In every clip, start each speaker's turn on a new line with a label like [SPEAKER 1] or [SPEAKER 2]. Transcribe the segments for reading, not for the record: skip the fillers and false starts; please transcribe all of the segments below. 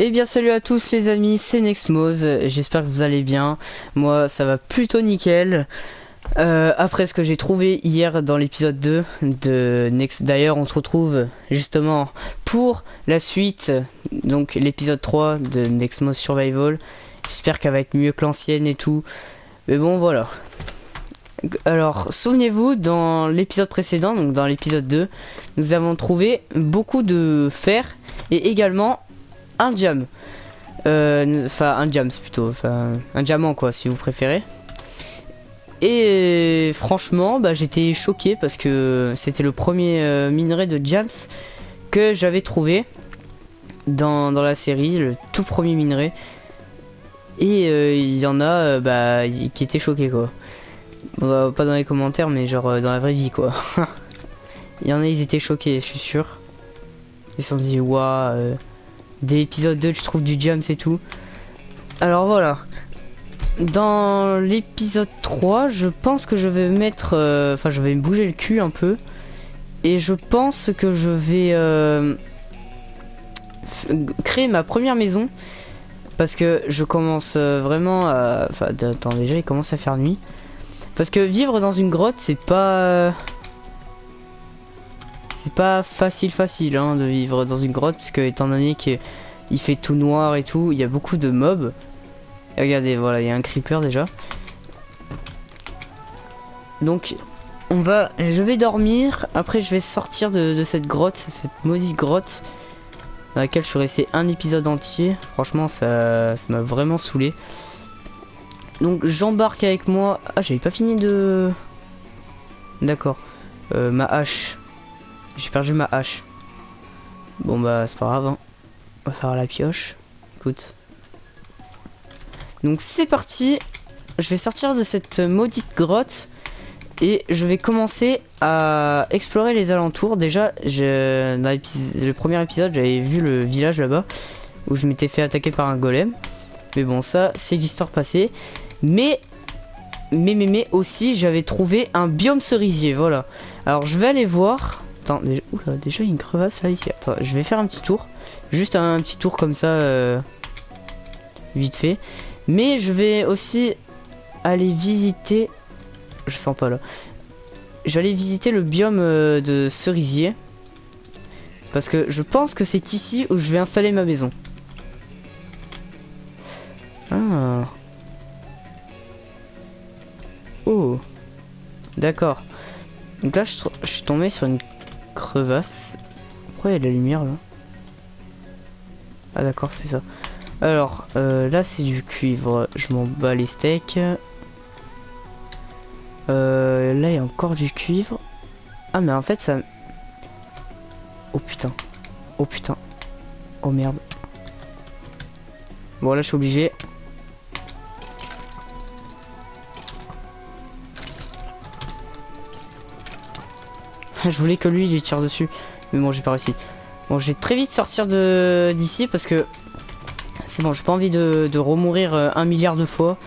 [SPEAKER 1] Eh bien salut à tous les amis, c'est Nexmose, j'espère que vous allez bien. Moi ça va plutôt nickel. Après ce que j'ai trouvé hier dans l'épisode 2 de Next, d'ailleurs on se retrouve justement pour la suite, donc l'épisode 3 de Nexmose Survival. J'espère qu'elle va être mieux que l'ancienne et tout. Mais bon voilà. Alors souvenez-vous, dans l'épisode précédent, donc dans l'épisode 2, nous avons trouvé beaucoup de fer et également un diam. Enfin un diam c'est plutôt, enfin un diamant quoi si vous préférez. Et franchement bah, j'étais choqué parce que c'était le premier minerai de diams que j'avais trouvé dans la série, le tout premier minerai. Et il y en a qui étaient choqués quoi. Bon, pas dans les commentaires mais genre dans la vraie vie quoi. Il y en a ils étaient choqués je suis sûr. Ils se sont dit waouh, dès l'épisode 2 tu trouves du diams et tout. Alors voilà. Dans l'épisode 3 je pense que je vais mettre enfin je vais me bouger le cul un peu. Et je pense que je vais créer ma première maison. Parce que je commence vraiment à... Enfin attends, déjà il commence à faire nuit. Parce que vivre dans une grotte c'est pas... C'est pas facile hein, de vivre dans une grotte. Parce que étant donné qu'il fait tout noir et tout, il y a beaucoup de mobs. Et regardez, voilà, il y a un creeper déjà. Donc je vais dormir. Après je vais sortir de cette grotte, cette maudite grotte. Dans laquelle je suis resté un épisode entier. Franchement ça m'a vraiment saoulé. Donc j'embarque avec moi. Ah j'avais pas fini de... D'accord. Ma hache. J'ai perdu ma hache. Bon bah c'est pas grave hein. On va faire la pioche. Écoute. Donc c'est parti. Je vais sortir de cette maudite grotte. Et je vais commencer à explorer les alentours. Déjà dans le premier épisode j'avais vu le village là-bas. Où je m'étais fait attaquer par un golem. Mais bon ça c'est l'histoire passée. Mais aussi j'avais trouvé un biome cerisier. Voilà. Alors je vais aller voir. Attends, déjà il y a une crevasse là ici. Attends, je vais faire un petit tour. Juste un petit tour comme ça. Vite fait. Mais je vais aussi aller visiter... Je sens pas là. J'allais visiter le biome de cerisier. Parce que je pense que c'est ici où je vais installer ma maison. Ah. Oh. D'accord. Donc là je suis tombé sur une crevasse. Pourquoi il y a de la lumière là? Ah d'accord c'est ça. Alors là c'est du cuivre. Je m'en bats les steaks. Là il y a encore du cuivre. Ah mais en fait ça... Oh putain. Oh putain. Oh merde. Bon là je suis obligé. Je voulais que lui il tire dessus. Mais bon j'ai pas réussi. Bon je vais très vite sortir d'ici parce que... C'est bon j'ai pas envie de remourir 1 milliard de fois.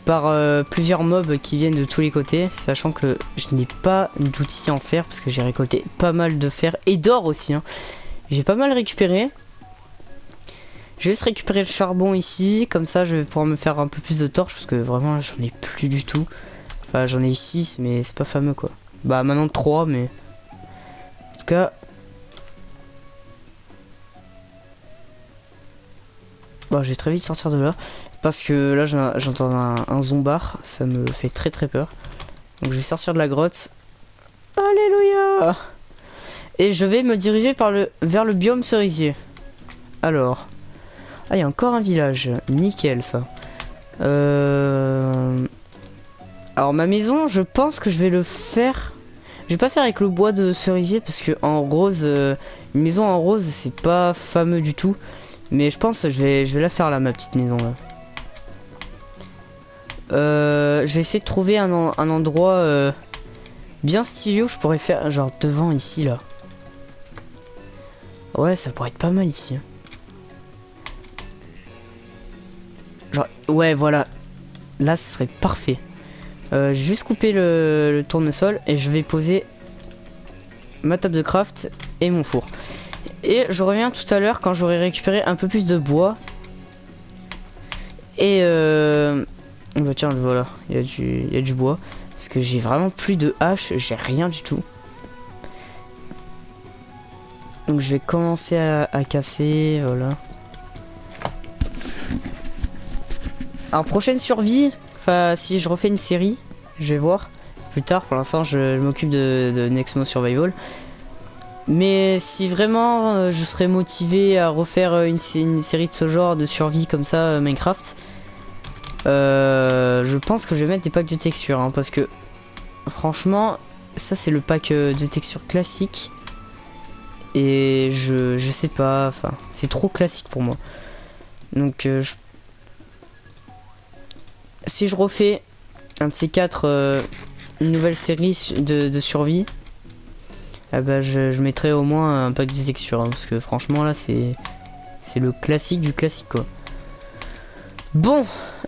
[SPEAKER 1] Par plusieurs mobs qui viennent de tous les côtés, sachant que je n'ai pas d'outils en fer parce que j'ai récolté pas mal de fer et d'or aussi hein. J'ai pas mal récupéré. Je vais juste récupérer le charbon ici, comme ça je vais pouvoir me faire un peu plus de torches parce que vraiment j'en ai plus du tout. Enfin j'en ai 6 mais c'est pas fameux quoi. Bah maintenant 3 mais... En tout cas... Bon je vais très vite sortir de là. Parce que là j'entends un zombard, ça me fait très peur. Donc je vais sortir de la grotte. Alléluia. Et je vais me diriger vers le biome cerisier. Alors. Ah il y a encore un village, nickel ça. Alors ma maison je pense que je vais le faire. Je vais pas faire avec le bois de cerisier parce que en rose, une maison en rose c'est pas fameux du tout. Mais je pense que je vais la faire là ma petite maison là. Je vais essayer de trouver un endroit bien stylé où je pourrais faire genre devant ici là. Ouais ça pourrait être pas mal ici hein. Genre ouais voilà. Là ce serait parfait. Je vais juste couper le tournesol et je vais poser ma table de craft et mon four. Et je reviens tout à l'heure quand j'aurai récupéré un peu plus de bois. Et bah tiens, voilà, il y a du bois. Parce que j'ai vraiment plus de hache, j'ai rien du tout. Donc je vais commencer à casser, voilà. Alors prochaine survie, enfin si je refais une série, je vais voir plus tard. Pour l'instant je m'occupe de Nexmo Survival. Mais si vraiment je serais motivé à refaire une série de ce genre de survie comme ça, Minecraft, je pense que je vais mettre des packs de textures, hein, parce que franchement, ça c'est le pack de textures classique. Et je sais pas, enfin, c'est trop classique pour moi. Donc si je refais un de ces quatre, une nouvelle série de survie, ah bah je mettrai au moins un pack de textures, hein, parce que franchement là c'est le classique du classique quoi. Bon,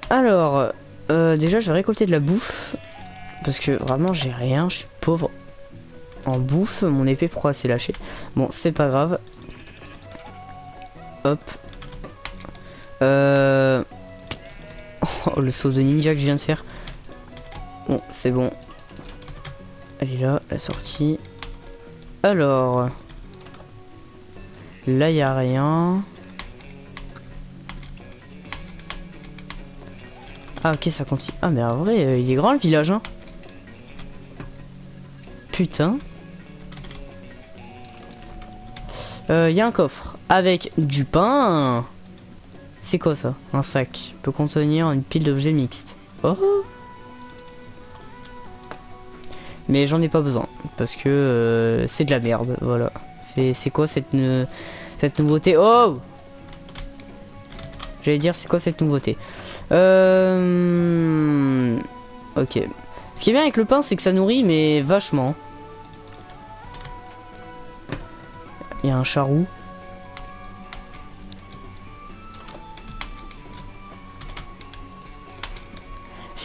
[SPEAKER 1] alors déjà je vais récolter de la bouffe parce que vraiment j'ai rien, je suis pauvre en bouffe. Mon épée pourquoi s'est lâchée. Bon c'est pas grave. Hop. Oh, le saut de ninja que je viens de faire. Bon c'est bon. Elle est là, la sortie. Alors là y a rien. Ah ok ça continue. Ah mais en vrai il est grand le village hein. Putain. Il y a un coffre avec du pain. C'est quoi ça? Un sac peut contenir une pile d'objets mixtes. Oh. Mais j'en ai pas besoin parce que c'est de la merde. Voilà. C'est quoi cette nouveauté? Oh. J'allais dire c'est quoi cette nouveauté? Ok. Ce qui est bien avec le pain, c'est que ça nourrit, mais vachement. Il y a un charroux.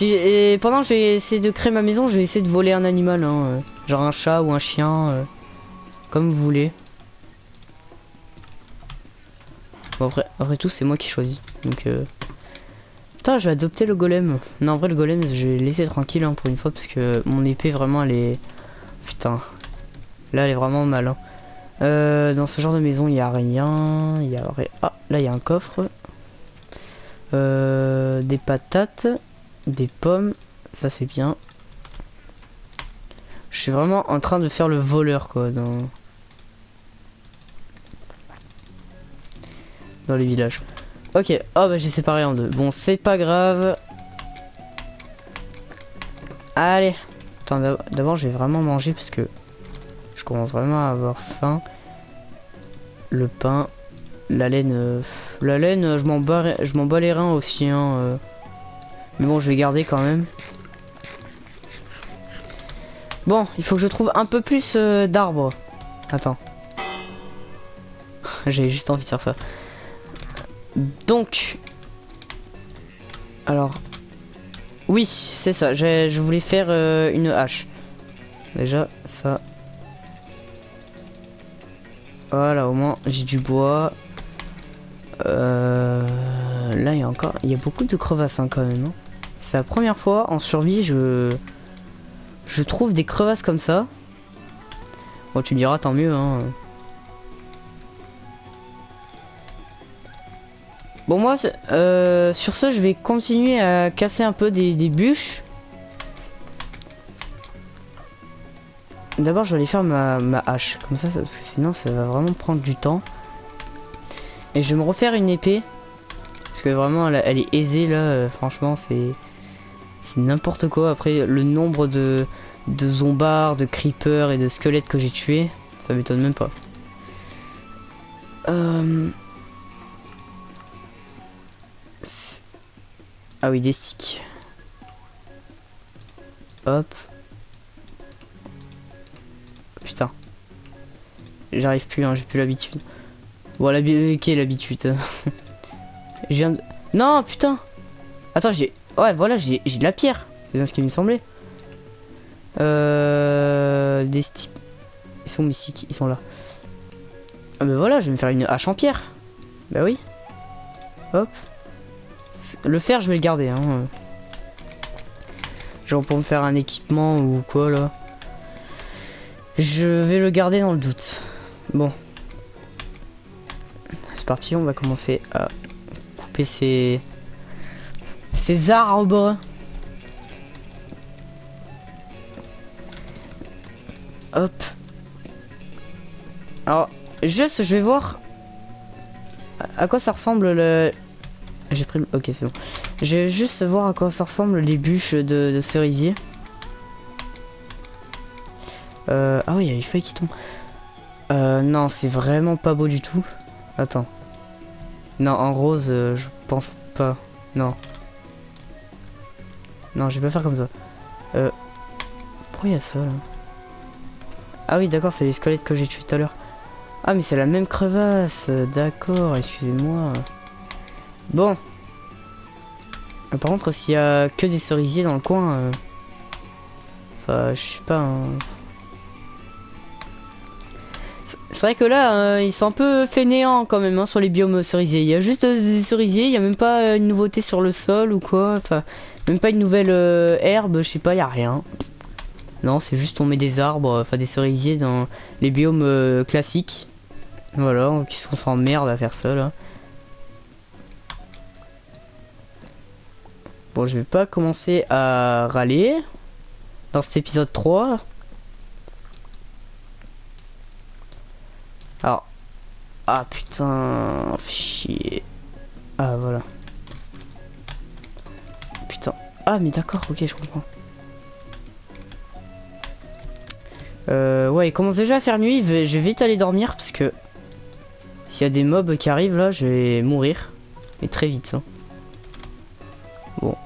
[SPEAKER 1] Et pendant que je vais essayer de créer ma maison, je vais essayer de voler un animal, hein, genre un chat ou un chien, comme vous voulez. Bon, après tout, c'est moi qui choisis. Donc, putain, je vais adopter le golem. Non, en vrai, le golem, je vais le laisser tranquille hein, pour une fois, parce que mon épée, vraiment, elle est... Putain. Là, elle est vraiment mal. Hein. Dans ce genre de maison, il n'y a rien. Il y a... Ah, là, il y a un coffre. Des patates. Des pommes. Ça, c'est bien. Je suis vraiment en train de faire le voleur, quoi, dans les villages. Ok, oh bah j'ai séparé en deux. Bon, c'est pas grave. Allez. Attends, d'abord je vais vraiment manger parce que je commence vraiment à avoir faim. Le pain, la laine, je m'en bats les reins aussi. Hein, Mais bon, je vais garder quand même. Bon, il faut que je trouve un peu plus d'arbres. Attends. J'ai juste envie de faire ça. Donc, alors, oui, c'est ça. Je voulais faire une hache. Déjà, ça. Voilà, au moins, j'ai du bois. Là, il y a beaucoup de crevasses hein, quand même. Hein. C'est la première fois en survie, je trouve des crevasses comme ça. Bon, tu me diras, tant mieux. Hein. Bon moi sur ce je vais continuer à casser un peu des bûches. D'abord je vais aller faire ma hache comme ça parce que sinon ça va vraiment prendre du temps. Et je vais me refaire une épée. Parce que vraiment elle est aisée là, franchement c'est n'importe quoi. Après le nombre de zombards, de creepers et de squelettes que j'ai tués, ça m'étonne même pas. Ah oui, des sticks. Hop. Putain. J'arrive plus, hein, j'ai plus l'habitude. Bon, qui est l'habitude? Je viens de... Non, putain. Attends, j'ai... Ouais, voilà, j'ai de la pierre. C'est bien ce qui me semblait. Des sticks. Ils sont mystiques, ils sont là. Ah bah voilà, je vais me faire une hache en pierre. Bah oui. Hop. Le fer, je vais le garder. Hein. Genre pour me faire un équipement ou quoi là. Je vais le garder dans le doute. Bon. C'est parti, on va commencer à couper ces arbres. Hop. Alors, juste, je vais voir à quoi ça ressemble le... J'ai pris le... Ok, c'est bon. Je vais juste voir à quoi ça ressemble les bûches de cerisier. Ah oui, il y a les feuilles qui tombent. Non, c'est vraiment pas beau du tout. Attends. Non, en rose, je pense pas. Non. Non, je vais pas faire comme ça. Pourquoi il y a ça, là? Ah oui, d'accord, c'est les squelettes que j'ai tués tout à l'heure. Ah, mais c'est la même crevasse. D'accord, excusez-moi. Bon. Par contre, s'il y a que des cerisiers dans le coin... Enfin, je sais pas... Hein. C'est vrai que là, ils sont un peu fainéants quand même hein, sur les biomes cerisiers. Il y a juste des cerisiers, il n'y a même pas une nouveauté sur le sol ou quoi. Enfin, même pas une nouvelle herbe, je sais pas, il n'y a rien. Non, c'est juste on met des arbres, enfin des cerisiers dans les biomes classiques. Voilà, qui sont sans merde à faire ça là. Bon, je vais pas commencer à râler dans cet épisode 3. Alors, ah putain, chier. Ah voilà. Putain. Ah mais d'accord, ok, je comprends. Ouais, il commence déjà à faire nuit, je vais vite aller dormir parce que s'il y a des mobs qui arrivent là, je vais mourir. Et très vite. Hein. Bon,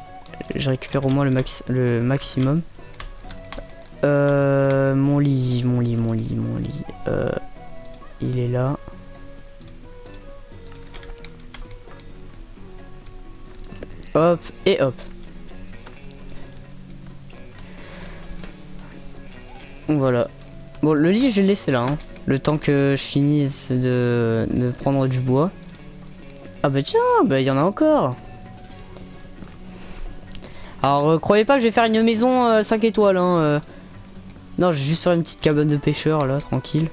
[SPEAKER 1] je récupère au moins le maximum. Mon lit. Il est là. Hop, et hop. Voilà. Bon, le lit, je vais le laisser là. Hein. Le temps que je finisse de prendre du bois. Ah bah tiens, bah il y en a encore. Alors, croyez pas que je vais faire une maison 5 étoiles. Hein, Non, je vais juste faire une petite cabane de pêcheur là, tranquille.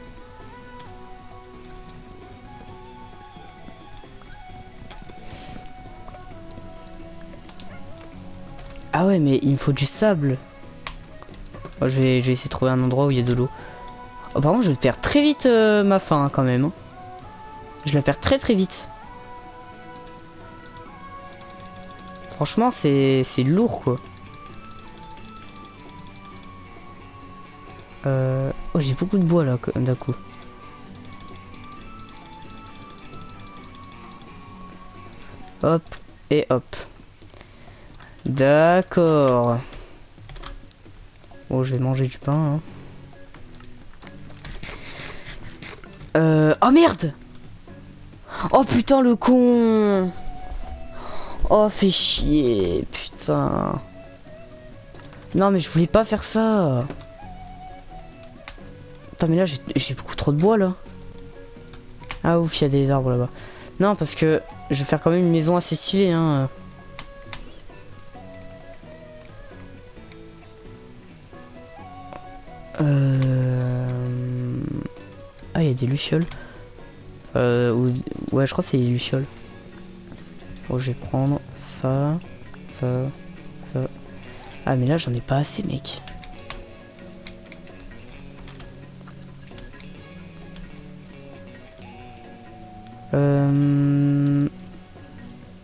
[SPEAKER 1] Ah ouais, mais il me faut du sable. Oh, je vais essayer de trouver un endroit où il y a de l'eau. Oh, par contre, je perds très vite ma faim hein, quand même. Hein. Je la perds très vite. Franchement, c'est lourd quoi. Oh, j'ai beaucoup de bois là d'un coup. Hop et hop. D'accord. Bon, je vais manger du pain. Hein. Oh merde! Oh putain le con! Oh fait chier, putain. Non mais je voulais pas faire ça. Attends mais là j'ai beaucoup trop de bois là. Ah ouf, il y a des arbres là-bas. Non parce que je vais faire quand même une maison assez stylée hein. Ah il y a des lucioles. Ouais je crois que c'est les lucioles. Bon je vais prendre ça. Ah mais là j'en ai pas assez mec.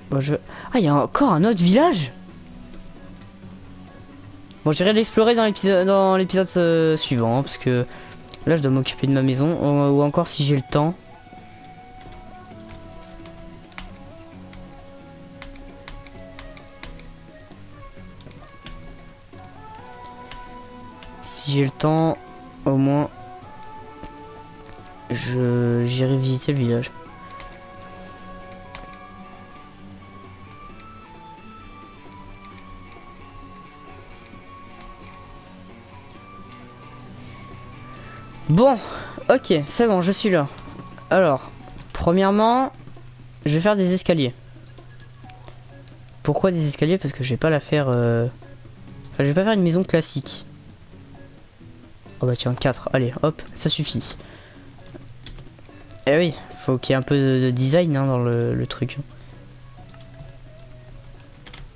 [SPEAKER 1] Bon, ah il y a encore un autre village. Bon j'irai l'explorer dans l'épisode suivant hein, parce que là je dois m'occuper de ma maison ou encore si j'ai le temps. Si j'ai le temps, au moins, j'irai visiter le village. Bon, ok, c'est bon, je suis là. Alors, premièrement, je vais faire des escaliers. Pourquoi des escaliers? Parce que je vais pas la faire... Enfin, je vais pas faire une maison classique. Oh bah tiens, 4. Allez, hop, ça suffit. Eh oui, faut qu'il y ait un peu de design hein, dans le truc.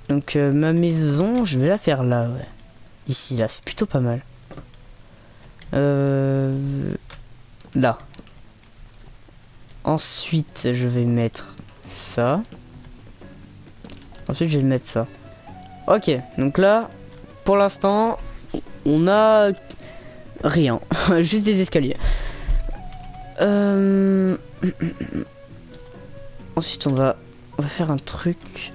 [SPEAKER 1] Donc ma maison, je vais la faire là, ouais. Ici, là, c'est plutôt pas mal. Là. Ensuite, je vais mettre ça. Ensuite, je vais mettre ça. Ok, donc là, pour l'instant, on a rien. Juste des escaliers. Ensuite, on va faire un truc.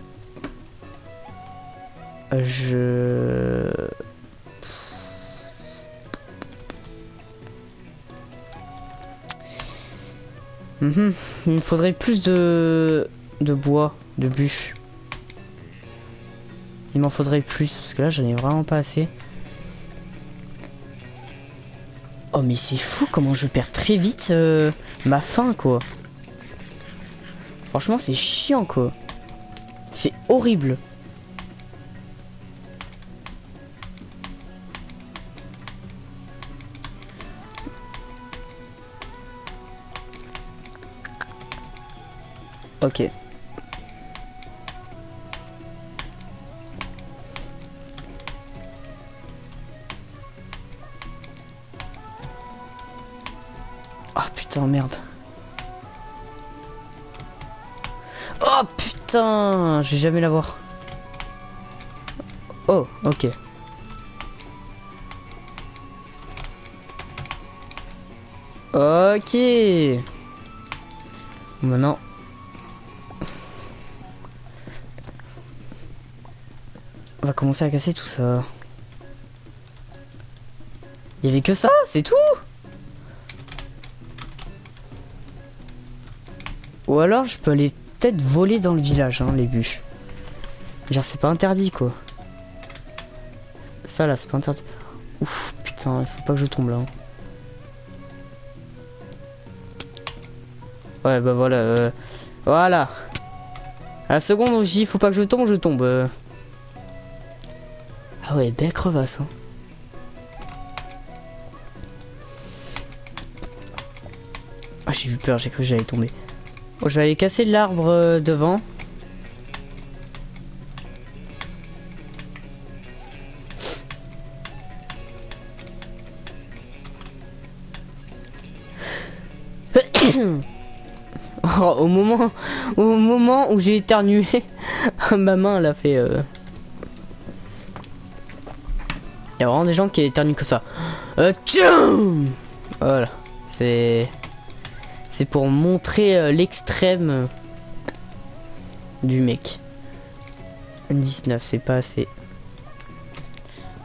[SPEAKER 1] Il me faudrait plus de bois, de bûches. Il m'en faudrait plus, parce que là, j'en ai vraiment pas assez. Oh, mais c'est fou comment je perds très vite ma faim, quoi. Franchement, c'est chiant, quoi. C'est horrible. Ok. Ah putain, merde. Oh putain, je vais jamais l'avoir. Oh, ok. Ok. Maintenant. On va commencer à casser tout ça. Il y avait que ça, c'est tout. Ou alors je peux aller peut-être voler dans le village, hein, les bûches. Genre c'est pas interdit quoi. Ça là c'est pas interdit. Ouf putain, il faut pas que je tombe là. Hein. Ouais bah voilà. Voilà. À la seconde où je dis faut pas que je tombe, je tombe. Ah ouais, belle crevasse. Hein. Ah j'ai eu peur, j'ai cru que j'allais tomber. Bon, je vais aller casser l'arbre devant. Oh, au moment où j'ai éternué, ma main elle a fait. Il y a vraiment des gens qui éternuent comme ça. Voilà, c'est pour montrer l'extrême du mec. 19, c'est pas assez.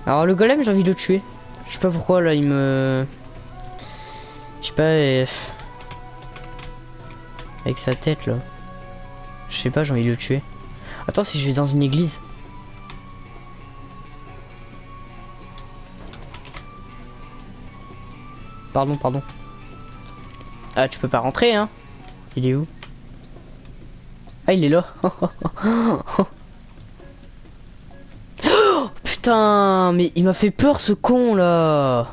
[SPEAKER 1] Alors le golem, j'ai envie de le tuer. Je sais pas pourquoi là, il me. Je sais pas. Avec sa tête là. Je sais pas, j'ai envie de le tuer. Attends, si je vais dans une église. Pardon, pardon. Ah, tu peux pas rentrer, hein. Il est où? Ah, il est là. Oh, putain, mais il m'a fait peur ce con là.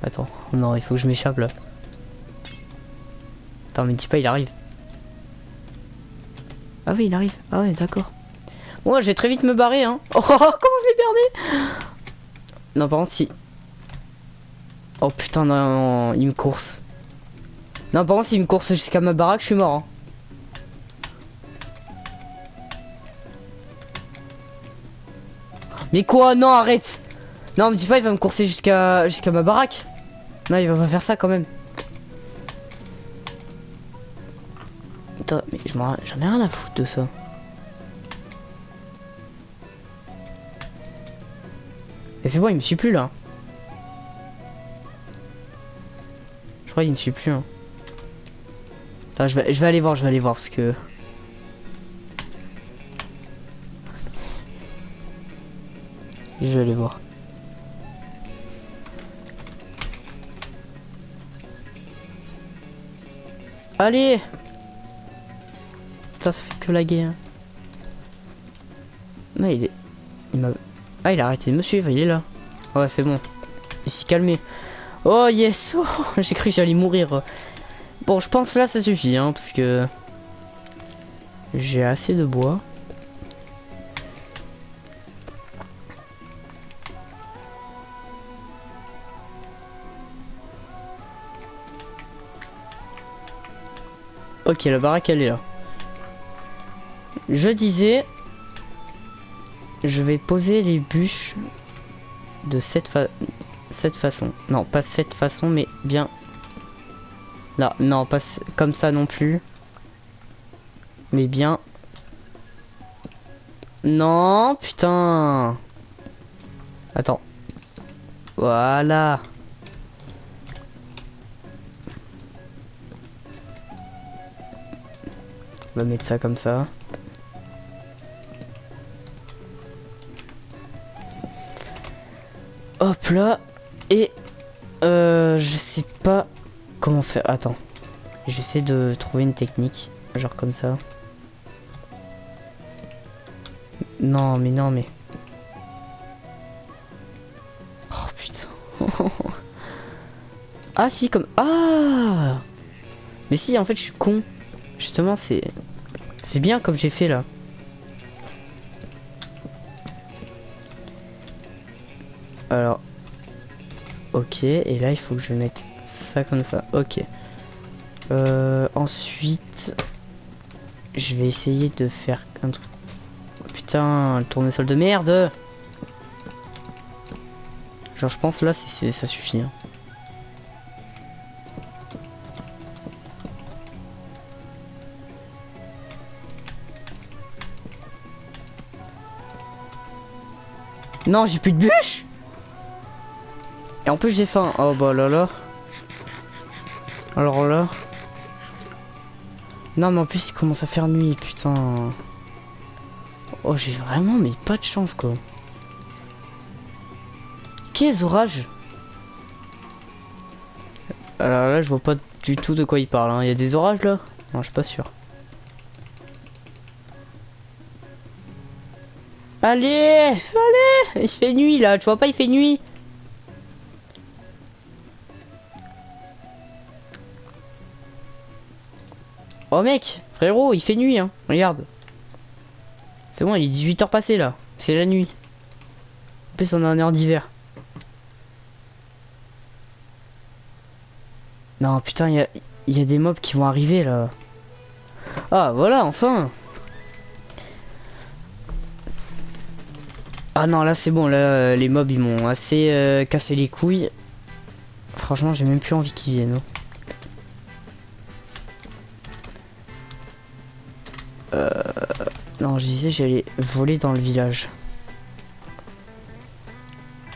[SPEAKER 1] Attends, non, il faut que je m'échappe là. Attends, mais dis pas, il arrive. Ah oui, il arrive. Ah ouais, d'accord. Moi, je vais très vite me barrer, hein. Oh, comment je l'ai perdu. Non, par contre, si. Oh putain, non, il me course. Non, par contre, s'il me course jusqu'à ma baraque, je suis mort. Hein. Mais quoi? Non, arrête. Non, me dis pas, il va me courser jusqu'à ma baraque. Non, il va pas faire ça quand même. Attends, mais j'en ai rien à foutre de ça. Et c'est bon, il me suit plus là. Je crois qu'il me suit plus. Hein. Attends, je vais aller voir parce que. Je vais aller voir. Allez. Ça se fait que laguer. Hein. Non, il m'a... Ah, il a arrêté de me suivre, il est là. Ouais, c'est bon. Il s'est calmé. Oh, yes. Oh, j'ai cru que j'allais mourir. Bon, je pense là, ça suffit, hein, parce que... J'ai assez de bois. Ok, la baraque, elle est là. Je disais... Je vais poser les bûches de cette façon. Non, pas cette façon, mais bien... Là, non, pas comme ça non plus. Mais bien... Non, putain. Attends. Voilà. On va mettre ça comme ça. Hop là. Et je sais pas comment faire. Attends. J'essaie de trouver une technique. Genre comme ça. Non mais non mais. Oh putain. Ah si comme. Ah. Mais si en fait je suis con. Justement c'est bien comme j'ai fait là. Alors. Ok, et là il faut que je mette ça comme ça. Ok. Ensuite, je vais essayer de faire un truc. Oh, putain, le tournesol de merde. Genre je pense là ça suffit. Hein. Non, j'ai plus de bûche. Et en plus j'ai faim. Oh bah là là. Alors là. Non mais en plus il commence à faire nuit, putain. Oh j'ai vraiment mais pas de chance quoi. Qu'est-ce orage? Alors là je vois pas du tout de quoi il parle. Hein. Il y a des orages là? Non je suis pas sûr. Allez, allez, il fait nuit là, tu vois pas il fait nuit. Oh mec, frérot, il fait nuit hein, regarde. C'est bon, il est 18 h passé là, c'est la nuit. En plus on est en heure d'hiver. Non putain, il y a des mobs qui vont arriver là. Ah voilà, enfin. Ah non là c'est bon, là les mobs ils m'ont assez cassé les couilles. Franchement j'ai même plus envie qu'ils viennent. Non je disais j'allais voler dans le village.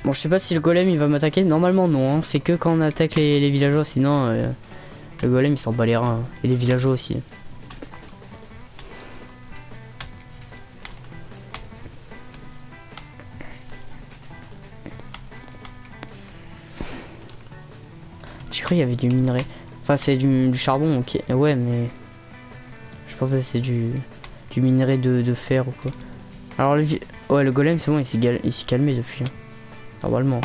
[SPEAKER 1] Bon je sais pas si le golem il va m'attaquer, normalement non, hein. C'est que quand on attaque les villageois, sinon le golem il s'en bat les reins, hein. Et les villageois aussi. J'ai cru qu'il y avait du minerai. Enfin c'est du charbon, ok. Ouais mais... Je pensais que c'est du minerai de fer ou quoi. Alors ouais le golem c'est bon, il s'est calmé depuis. Hein. Normalement.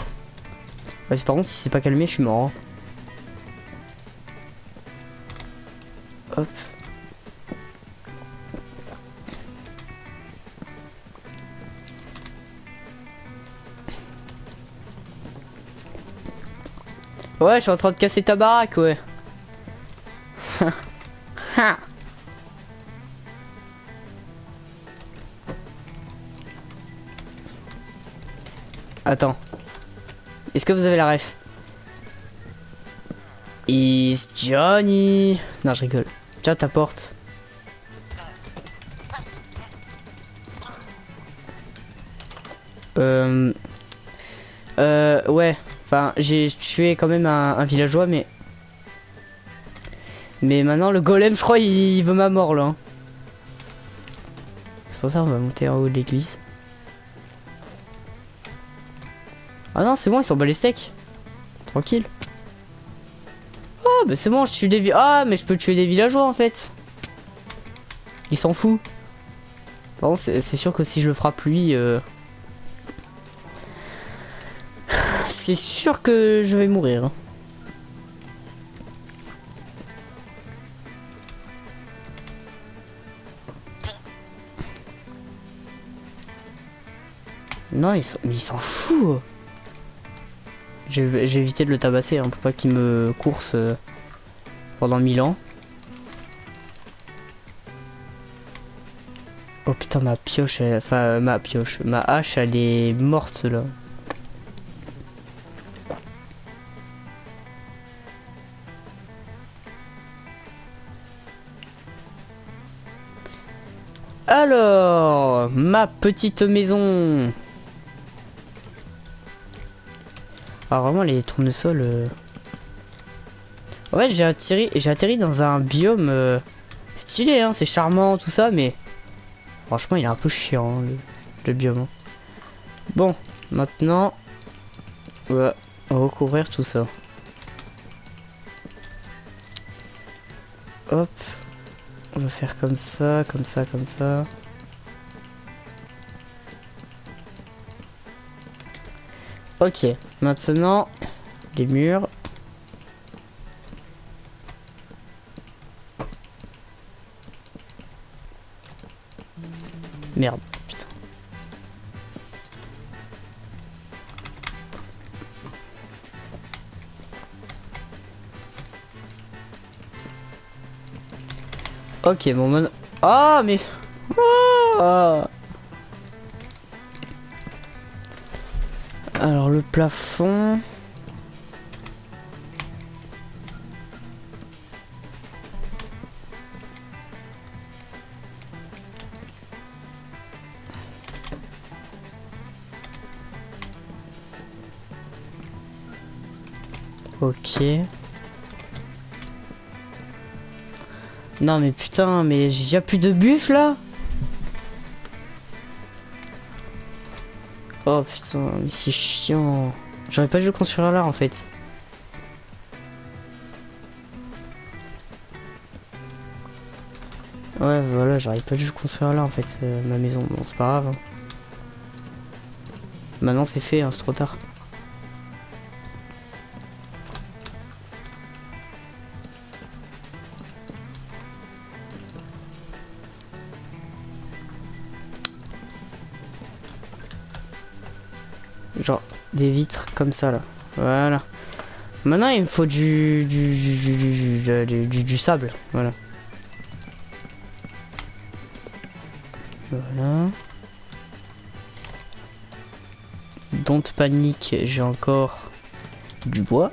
[SPEAKER 1] Ouais, par contre si c'est pas calmé je suis mort. Hein. Hop. Ouais je suis en train de casser ta baraque ouais. Attends. Est-ce que vous avez la ref? Is Johnny. Non, je rigole. Tiens, ta porte. Ouais. Enfin, j'ai tué quand même un villageois, mais... Mais maintenant, le golem, je crois, il veut ma mort, là. Hein. C'est pour ça qu'on va monter en haut de l'église. Ah non, c'est bon, ils sont bat les steaks. Tranquille. bah c'est bon, je tue des ah, mais je peux tuer des villageois en fait. Il s'en fout. Bon, c'est sûr que si je le frappe lui, c'est sûr que je vais mourir. Hein. Non, mais il s'en fout. J'ai évité de le tabasser hein, pour pas qu'il me course pendant 1000 ans. Oh putain, ma pioche, enfin ma pioche, ma hache elle est morte là. Alors, ma petite maison. Ah vraiment les tournesols. Ouais, j'ai atterri dans un biome stylé, hein, c'est charmant tout ça, mais franchement il est un peu chiant hein, le biome. Hein. Bon, maintenant on va recouvrir tout ça. Hop, on va faire comme ça, comme ça, comme ça. Ok, maintenant les murs. Merde, putain. Ok, bon, maintenant... Ah, mais... Ah. Alors, le plafond... Ok. Non mais putain, mais j'ai déjà plus de buffle là. Oh putain, mais c'est chiant. J'aurais pas dû le construire là en fait. Ouais voilà, j'aurais pas dû le construire là en fait, ma maison. Bon c'est pas grave. Hein. Maintenant c'est fait, hein, c'est trop tard. Genre des vitres comme ça là. Voilà. Maintenant il me faut du sable. Voilà. Voilà. Don't panique, j'ai encore du bois.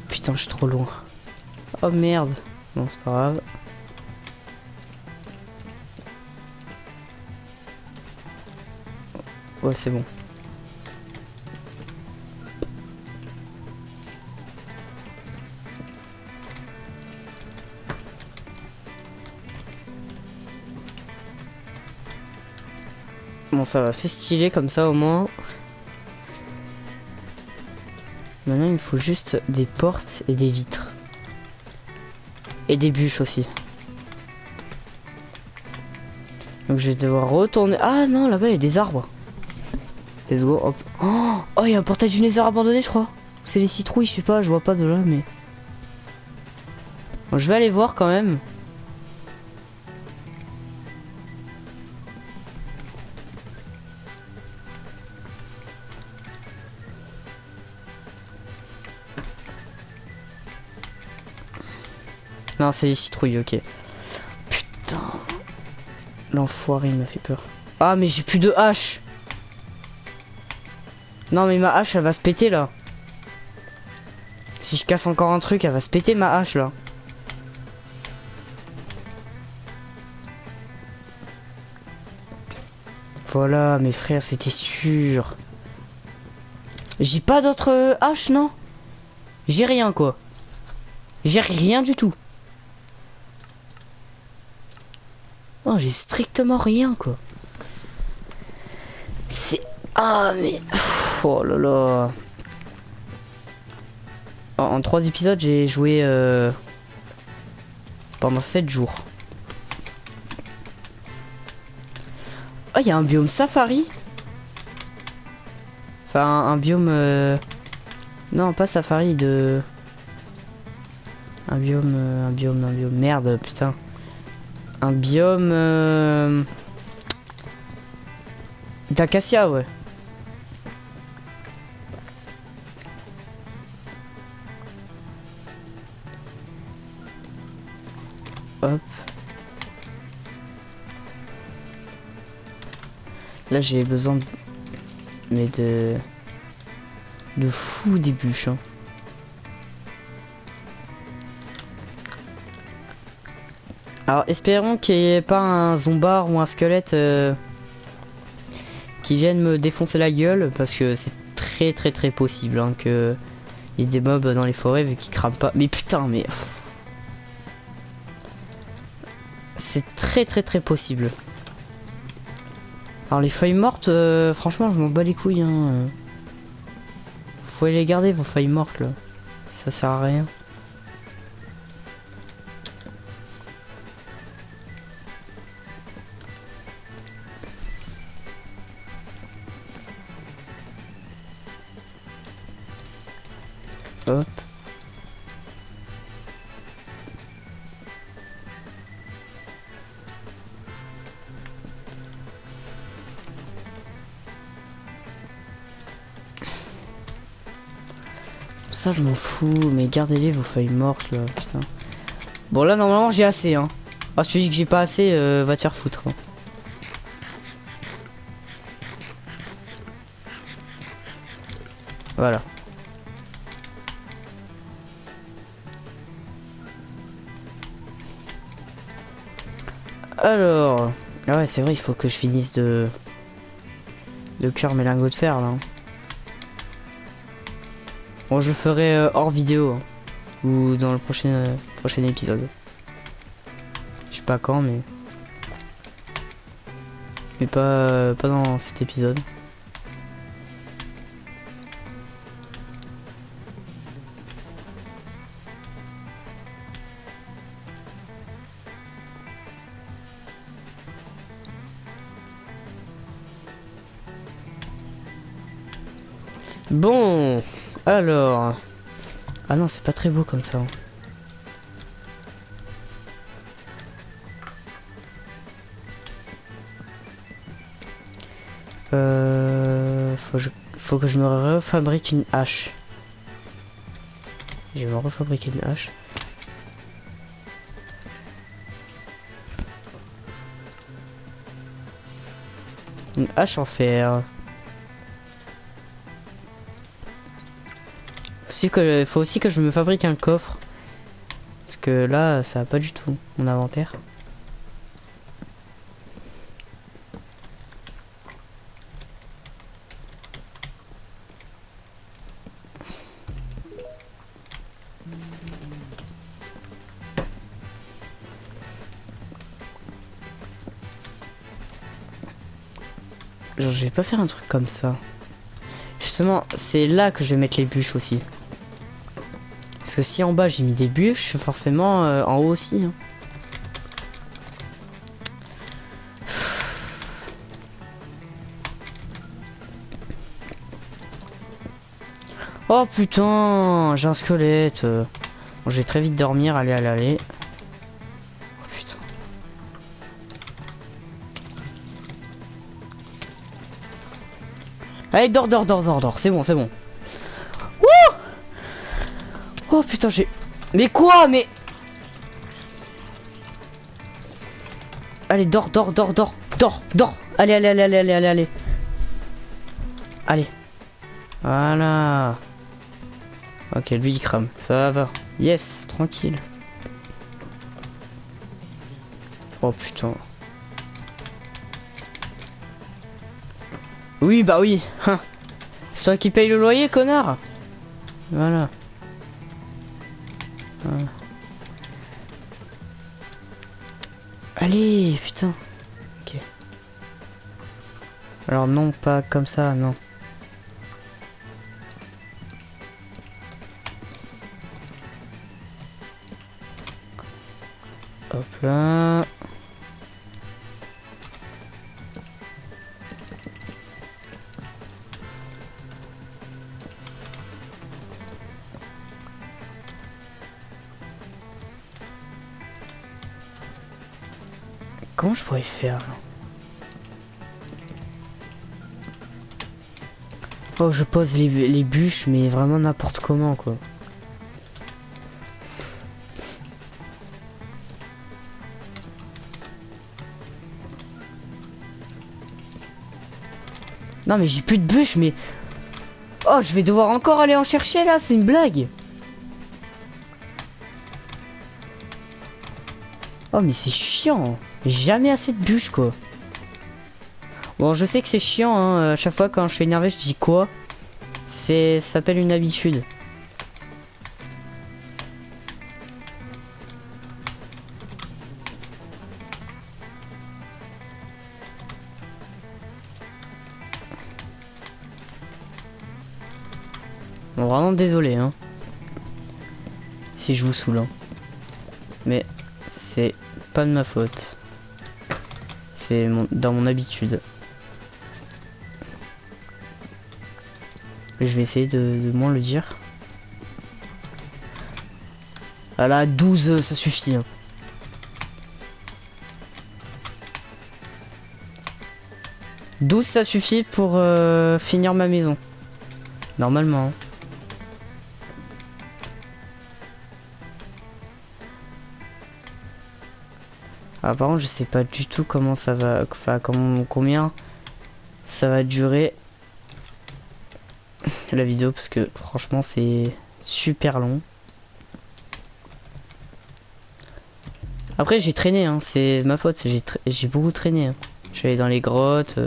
[SPEAKER 1] Putain, je suis trop loin. Oh merde. Bon, c'est pas grave. Ouais, c'est bon. Bon, ça va, c'est stylé comme ça au moins. Maintenant, il me faut juste des portes et des vitres. Et des bûches aussi. Donc, je vais devoir retourner. Ah non, là-bas, il y a des arbres. Let's go, hop. Oh, il y a un portail du Nether abandonné, je crois. C'est les citrouilles, je sais pas, je vois pas de là, mais... Bon, je vais aller voir quand même. Non, c'est les citrouilles, ok. Putain. L'enfoiré, il m'a fait peur. Ah, mais j'ai plus de hache. Non, mais ma hache, elle va se péter, là. Si je casse encore un truc, elle va se péter, ma hache, là. Voilà, mes frères, c'était sûr. J'ai pas d'autre hache, non? J'ai rien, quoi. J'ai rien du tout. Non, j'ai strictement rien, quoi. C'est... Ah, mais... Oh là là. En 3 épisodes, j'ai joué pendant 7 jours. Ah, il y a un biome safari. Enfin, un biome... Non, pas safari, de... Un biome... Merde, putain. Un biome... D'acacia, ouais. Hop. Là, j'ai besoin de... Mais de fou des bûches, hein. Alors, espérons qu'il n'y ait pas un zombard ou un squelette qui viennent me défoncer la gueule, parce que c'est très possible hein, que il y ait des mobs dans les forêts vu qu'ils crament pas. Mais putain, mais... C'est très possible. Alors les feuilles mortes, franchement je m'en bats les couilles hein. Faut les garder vos feuilles mortes là. Ça sert à rien. Hop. Ça je m'en fous, mais gardez-les vos feuilles mortes là, putain. Bon là normalement j'ai assez hein. Ah si tu dis que j'ai pas assez, va te faire foutre. Hein. Voilà. Alors... Ah ouais c'est vrai, il faut que je finisse de cuire mes lingots de fer là. Bon je le ferai hors vidéo. Hein. Ou dans le prochain épisode. Je sais pas quand mais... Mais pas dans cet épisode. Bon, alors... Ah non, c'est pas très beau comme ça. Faut que je me refabrique une hache. Je vais me refabriquer une hache. Une hache en fer. Faut aussi que je me fabrique un coffre. Parce que là, ça va pas du tout, mon inventaire. Genre, je vais pas faire un truc comme ça. Justement, c'est là que je vais mettre les bûches aussi. Parce que si en bas j'ai mis des bûches, forcément en haut aussi. Hein. Oh putain, j'ai un squelette. Bon, je vais très vite dormir, allez. Oh putain. Allez, dors, c'est bon. Wouh! Oh putain, j'ai... Mais quoi? Mais... Allez, dors. Allez. Allez. Voilà. Ok, lui il crame, ça va. Yes, tranquille. Oh putain. Oui, bah oui. Hein. C'est toi qui paye le loyer, connard. Voilà. Voilà. Allez, putain. Ok. Alors non, pas comme ça, non. Hop là. Comment je pourrais faire là? Oh, je pose les bûches, mais vraiment n'importe comment, quoi. Non, mais j'ai plus de bûches, mais... Oh, je vais devoir encore aller en chercher, là, c'est une blague. Oh, mais c'est chiant. Jamais assez de bûches, quoi. Bon, je sais que c'est chiant, hein. À chaque fois, quand je suis énervé, je dis quoi? Ça s'appelle une habitude. Bon, vraiment désolé, hein. Si je vous saoule, hein. Mais c'est pas de ma faute. C'est dans mon habitude. Je vais essayer de moins le dire. Ah là, 12, ça suffit. Hein. « 12, ça suffit pour finir ma maison. Normalement. Hein. Ah, par contre, je sais pas du tout comment ça va... Enfin, combien ça va durer la vidéo, parce que franchement, c'est super long. Après, j'ai traîné, hein, c'est ma faute, j'ai beaucoup traîné. Hein. Je suis allé dans les grottes,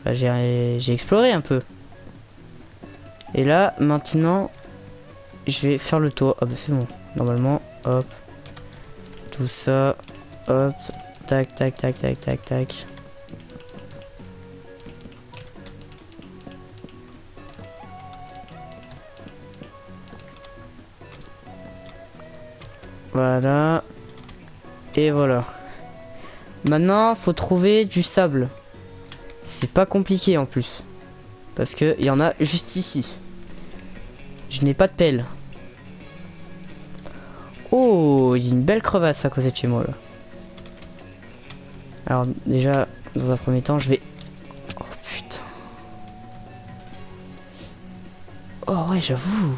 [SPEAKER 1] enfin, j'ai exploré un peu. Et là, maintenant, je vais faire le tour. Ah bah c'est bon, normalement, hop, tout ça, hop, tac, tac, tac, tac, tac, tac. Voilà. Et voilà. Maintenant, faut trouver du sable. C'est pas compliqué en plus. Parce que il y en a juste ici. Je n'ai pas de pelle. Oh, il y a une belle crevasse à côté de chez moi là. Alors déjà, dans un premier temps, je vais... Oh putain. Oh ouais, j'avoue.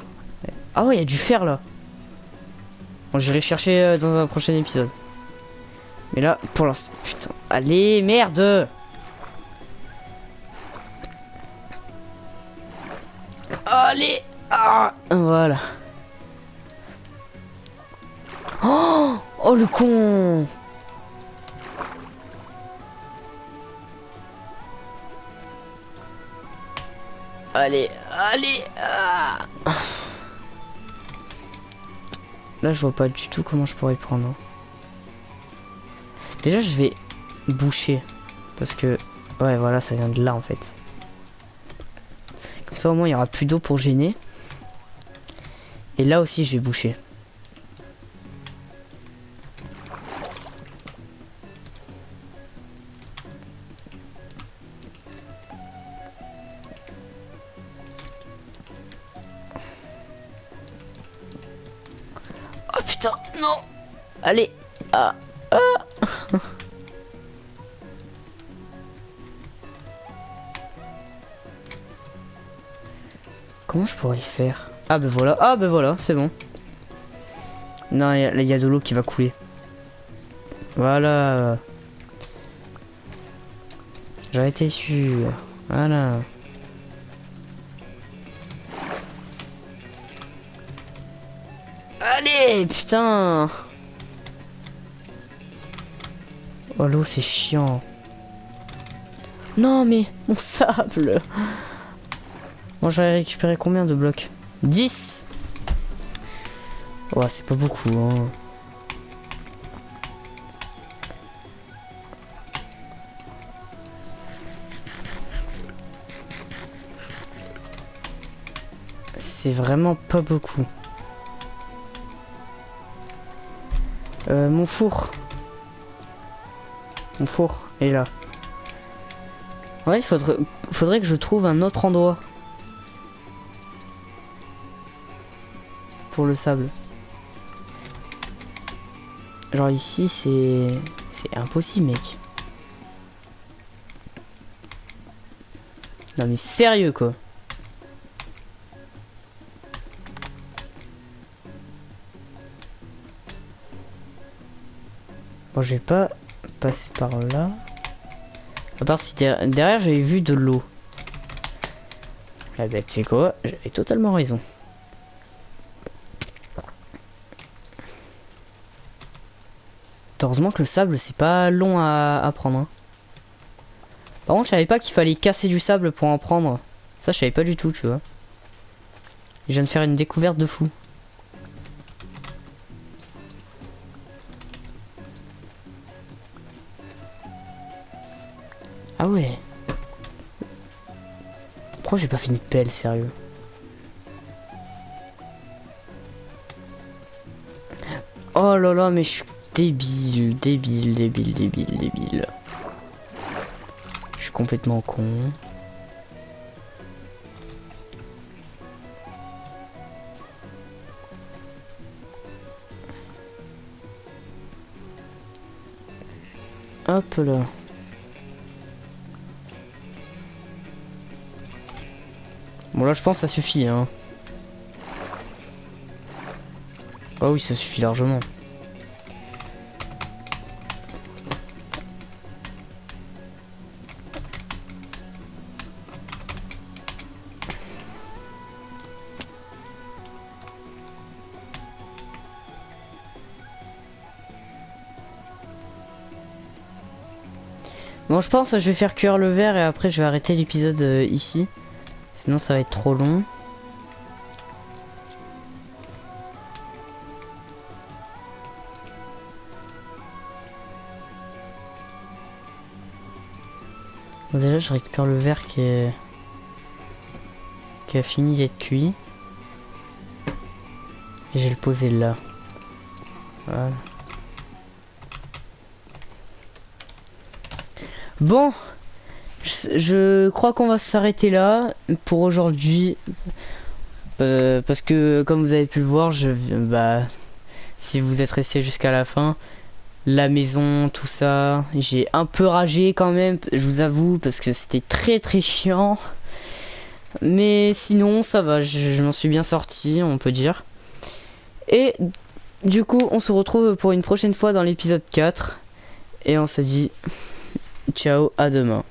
[SPEAKER 1] Ah ouais, il y a du fer là. Bon, j'irai chercher dans un prochain épisode. Mais là, pour l'instant... Putain. Allez, merde. Allez. Ah, voilà. Oh, oh le con. Allez, allez. Ah. Là, je vois pas du tout comment je pourrais prendre. Déjà, je vais boucher. Parce que... Ouais, voilà, ça vient de là, en fait. Comme ça, au moins, il y aura plus d'eau pour gêner. Et là aussi, je vais boucher. Oh putain, non. Allez. Ah. Ah. Comment je pourrais faire? Ah ben voilà, ah ben voilà, c'est bon. Non, il y a de l'eau qui va couler. Voilà. J'en étais sûr. Voilà. Allez, putain. Oh l'eau c'est chiant. Non mais mon sable. Bon j'avais récupéré combien de blocs? 10. Ouais, c'est pas beaucoup, hein. C'est vraiment pas beaucoup. Mon four. Mon four est là. En fait, faudrait que je trouve un autre endroit. Pour le sable. Genre ici, c'est impossible, mec. Non mais sérieux, quoi. Bon, je vais pas passer par là. À part si derrière j'avais vu de l'eau. Ah bah tu sais quoi, j'avais totalement raison. Heureusement que le sable c'est pas long à prendre. Hein. Par contre je savais pas qu'il fallait casser du sable pour en prendre. Ça je savais pas du tout, tu vois. Je viens de faire une découverte de fou. Ah ouais. Pourquoi j'ai pas fait une pelle, sérieux? Oh là là, mais je suis débile, débile. Je suis complètement con. Hop là. Bon là je pense que ça suffit hein. Oh oui ça suffit largement. Bon je pense que je vais faire cuire le verre et après je vais arrêter l'épisode ici. Sinon ça va être trop long. Bon, déjà je récupère le verre qui a fini d'être cuit. Et je vais le poser là. Voilà. Bon, je crois qu'on va s'arrêter là pour aujourd'hui. Parce que comme vous avez pu le voir, si vous êtes resté jusqu'à la fin, la maison, tout ça, j'ai un peu ragé quand même, je vous avoue, parce que c'était très chiant. Mais sinon, ça va, je m'en suis bien sorti, on peut dire. Et du coup, on se retrouve pour une prochaine fois dans l'épisode 4. Et on se dit ciao, à demain.